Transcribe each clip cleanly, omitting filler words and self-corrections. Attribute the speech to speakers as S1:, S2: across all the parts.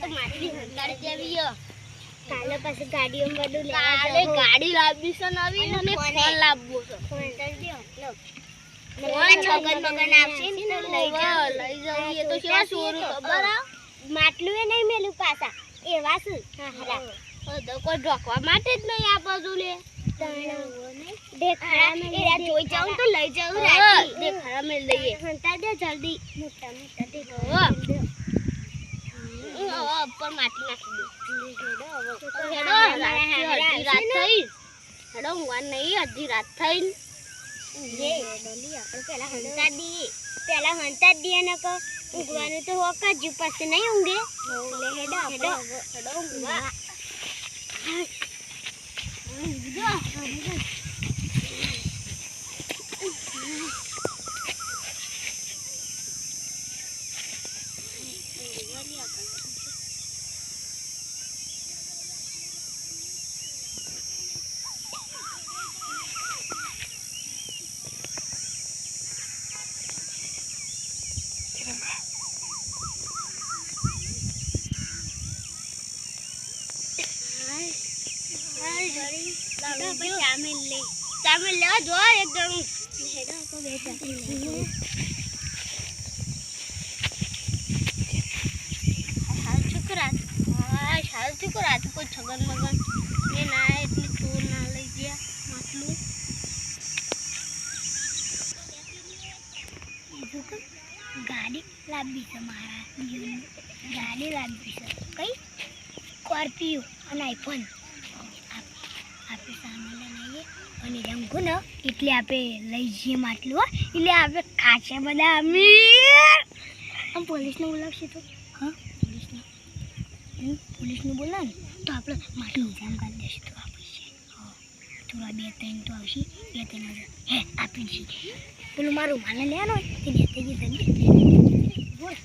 S1: તો માટી હંતાડી દેવી હે
S2: કાલે પાછી ગાડીઓમાં બધું
S1: કાલે ગાડી લાવવી છે નવી અને ફોન લાવવો છે
S2: ફોન કરી દો લો
S1: છગન મગન આવશે ને તો લઈ જાવ એ તો કેવા સોરું ખબર આ
S2: માટલું એ નહીં મેલું પાછા એવા શું હારા
S1: તો કોઈ ઢોકવા માટે જ નહીં આ બાજુ લે
S2: દેખાડા મેં
S1: જોઈ જાઉં તો લઈ જાઉં રાતી દેખાડા મેં લઈએ
S2: હંતા દે જલ્દી મોટા મોટા
S1: દેખાડા ઉપર માટી નાખી દે હેડો રાત થઈ હેડો ઊંઘવા નહીં અડધી રાત થઈ
S2: પેલા હંતા દીએ ને કો ઊંઘવાનું તો હોક જ પછી નહીં ઊંઘે લે હેડો
S1: ઊંઘવા ચામેલ લેવા જો એકદમ
S2: હેડો કો બેટા
S1: હાલ છોકરા તો કોઈ છગન મગન એ ના એટલી ચોર ના લઈ ગયા માટલું
S2: ગાડી લાવવી છે મારા ગાડી લાવવી છે કઈ સ્કોર્પિયો અને આઈફોન આપણે સામે લઈએ અને રંગો ને એટલે આપણે લઈ જઈએ માટલું હો એટલે આપણે ખાચા બધા આમ પોલીસને બોલાવશે તો હા પોલીસને બોલાવે ને તો આપણે માટલું જામ કરી દેશે તો આપણે થોડા 2-3 તો આવશે 2-3 હે આપી છે પેલું મારું માને લેવાનો હોય તે લેતે જઈએ બોલ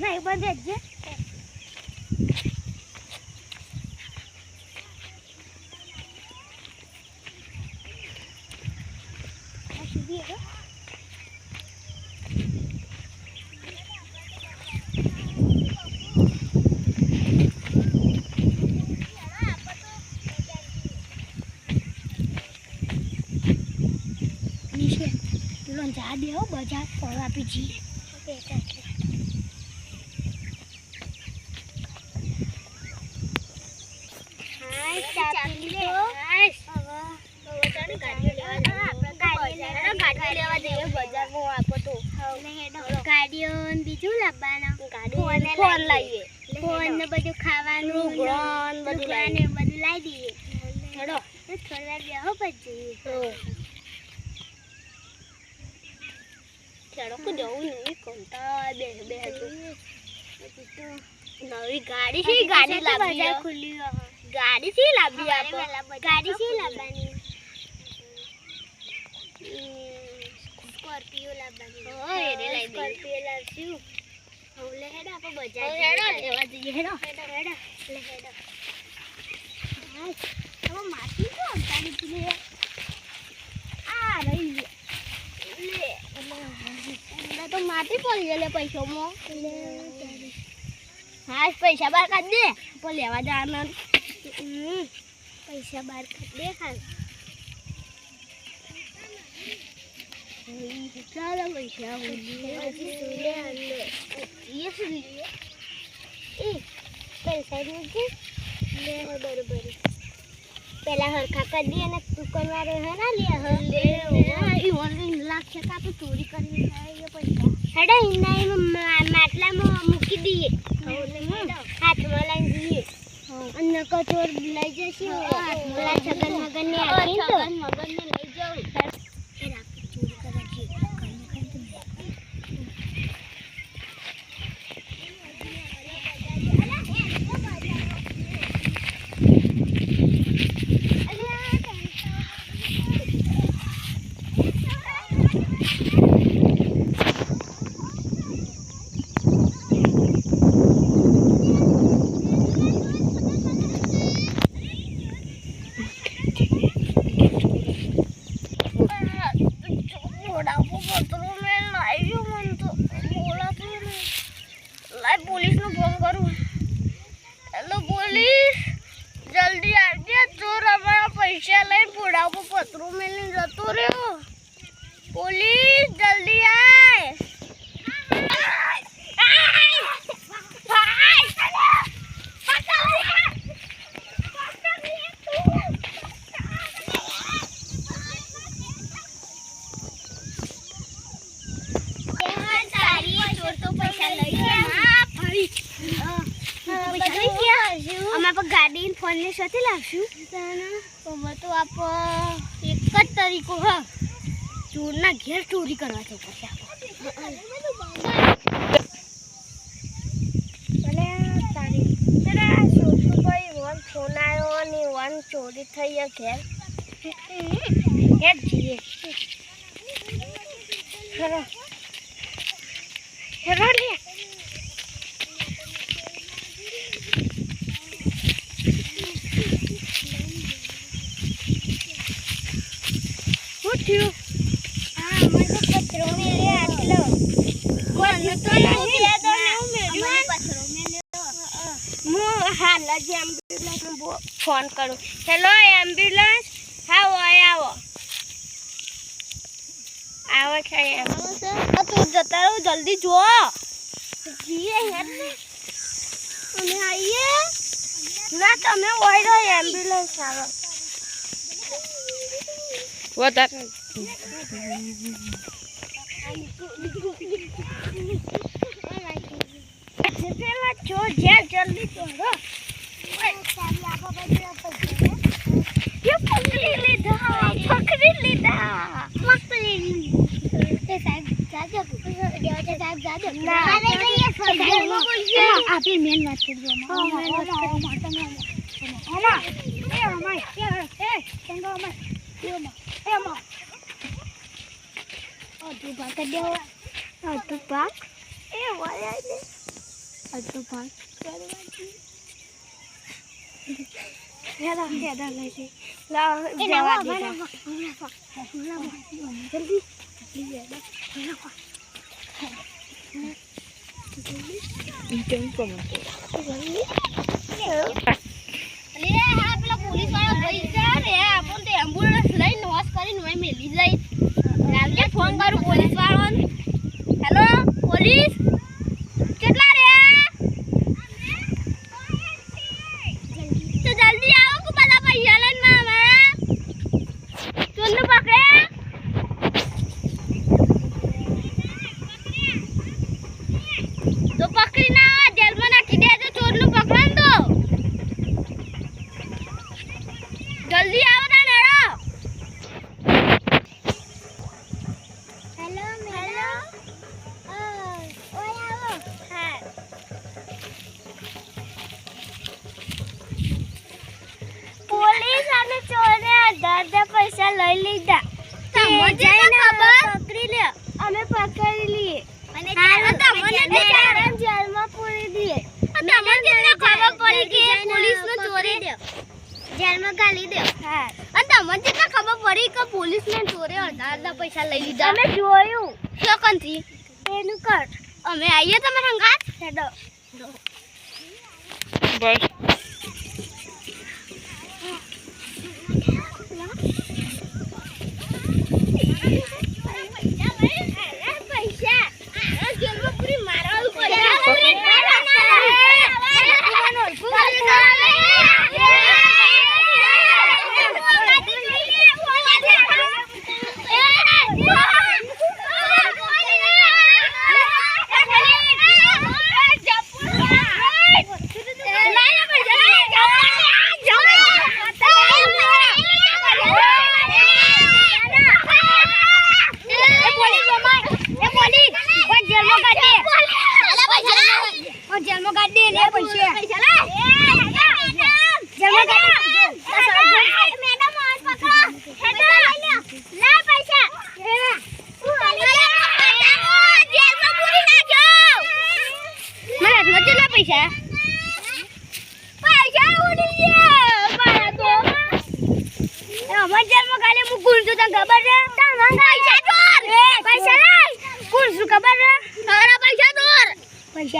S2: એક બાર દેખજે જા દે હો બજાર ફળ આપી જઈએ ગાડીઓ બીજું લાવવાનું
S1: ફોન લઈએ
S2: ફોન ને બધું ખાવાનું
S1: બધું
S2: લાવી દઈએ
S1: હેડો
S2: થોડા બેહો પછી
S1: ખેડો જવું નહીં કંટાળા બે નવી ગાડી છે ગાડી લાવી
S2: ખુલ્લી
S1: ગાડી છે લાવી આપણે
S2: ગાડી છે લાવવાની સ્કોર્પિયો લાવવાની સ્કોર્પિયો લાવશું હવે હેડો આપણે બજાર
S1: લેવા જઈએ હેડો
S2: લે હેડો હવે માટી તો અંતાડી લે આ રહી
S1: લે તો માટી પડી ગયેલે પૈસામાં હા પૈસા બહાર કાઢ દે પણ લેવા જવાનું
S2: પૈસા બહાર કાઢ દે ખાલી
S1: ચાલો પૈસા
S2: પૈસા લે બરોબર પેલા હરખા કરી દે અને દુકાન વાળો હે ના લે
S1: લાખ ટકા તો ચોરી કરીને થાય પૈસા
S2: હેડો ઇન્ના માટલામાં મૂકી દઈએ હાથમાં લઈને જઈએ અને કચોર લઈ જશે પેલા છગન મગન ને
S1: છગન મગન ને લઈ જાવ ઓરડા પર પતરું મેલીને જતો રહ્યો. પોલીસ જલ્દી આય. ગાડી ફોન ની સાથે લાવશું તો આપ એક જ તરીકો હ ચોરના ઘેર ચોરી કરવા જવું પડશે. ફોન આવ્યો અને વન ચોરી થઈ ઘેર જઈએ. હેરો હેરો લે
S2: થયું? હા મને તો પથરો મેલે આટલો મને તો નહીં યાદ મેલ્યું પથરો મેલ્યો.
S1: હું હાલ જ એમ્બ્યુલન્સ ફોન કરું. Hello ambulance. હા આવો આવો છે એમ. તું જતા રહો જલ્દી જો. જીએ હેડ ને અમે આવીએ ના તમે ઓયડો એમ્બ્યુલન્સ આવો. વધારે જો જલ્દી કરો. પકડી લીધા મસ્ત.
S2: આપી મેન વાત કરજો.
S1: અડધું પાક એ વળાય દે. અડધું પાક લઈ જઈ લાવ જવા દે. જલ્દી પોલીસ વાળા ગઈ છે આપણને એમ્બ્યુલન્સ લઈને નોસ કરીને મેલી જાય. ફોન કરું પોલીસ વાળાને. હેલો પોલીસ કેટલા રહ્યા? તો જલ્દી આવો કે બધા પૈસા લઈને મારા ચોરને પકડે. તો પકડી ના જેલમાં નાખી દે. તો ચોરનું પકડો તો જલ્દી આવો તા નેડો. પોલીસ અને ચોરે અડધા પૈસા લઈ લીધા. તમને પકડી લે. અમે પકડી લઈએ અને જેલમાં પૂરી દઈએ. તમને ખબર પડી કે પોલીસનો ચોરી દે જેલમાં ગાલી દે. હા અને તમને કેટલા ખબર પડી કે પોલીસને ચોરે અડધા પૈસા લઈ લીધા? અમે જોયું. ચોકનથી એનું કર. અમે આવીએ તમારા સંગાત. હેડો બસ.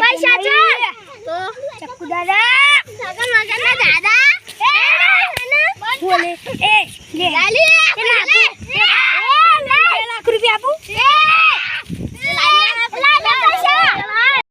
S1: પૈસા ચોર તો ચક્કુ દાદા દાદા બોલે એ
S2: લે
S1: લાલી